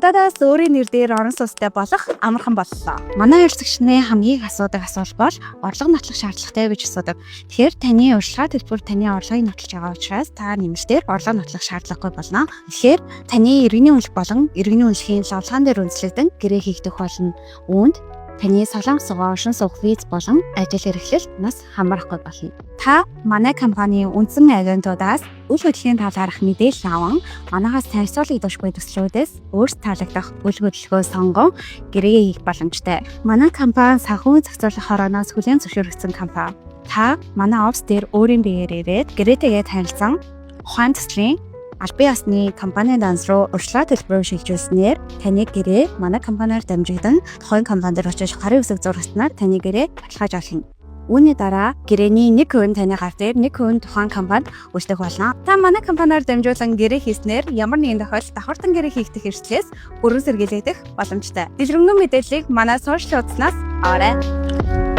Надаас өөрийн нэр дээр орон сууцтай болох амархан боллоо. Манай урьдчиланы хамгийн их асуудаг асуулт бол орлого нотлох шаардлагатай гэж асуудаг. Тэгэхээр таны урьдчилгаа төлбөр таны орлогыг нотлож байгаа учраас та нэмэлтээр орлого нотлох шаардлагагүй болно. Тэгэхээр таны иргэний үнэлэх болон иргэний үнэлэхийн лавлгаан дээр үндэслэгдэн гэрээ хийгдэх болно. Үүнд таны солонгосоо оршин суух виз болон ажил эрхлэлт нас хамаарахгүй болно. Та манай компани үндсэн агентуудаас үйл хөдлөлийн талаарх мэдээлэл аван манайхаас танилцуулгыг душгүй төслүүдээс өөрсд таалагдах үйл хөдлөлгөө сонгон гэрээ хийх боломжтой. Манай компани санхүүгийн зохицуулах хорооноос хүлээн зөвшөөрөгдсөн компани. Та манай офс дээр өөрийн биеэр ирээд гэрээтэйгээ танилцсан ухаан төслийн албан ёсны компани данс руу урьдчилан төлбөрөөр шилжүүлснээр таны гэрээ манай компаниар дамжигдан тухайн компани дээр очиж гарын үсэг зурагтнаар таны гэрээ баталгааж олно. Үүний дараа гэрээний 1% таны гар дээр 1% тухайн компанид үйлчлэх болно. Та манай компаниар дамжуулан гэрээ хийснээр ямар нэгэн тохиолдолд давхартан гэрээ хийгдэх эрсдлээс бүрэн сэргийлэгдэх боломжтой. Дэлгэрэнгүй мэдээллийг манай сошиал хуудаснаас аваарай.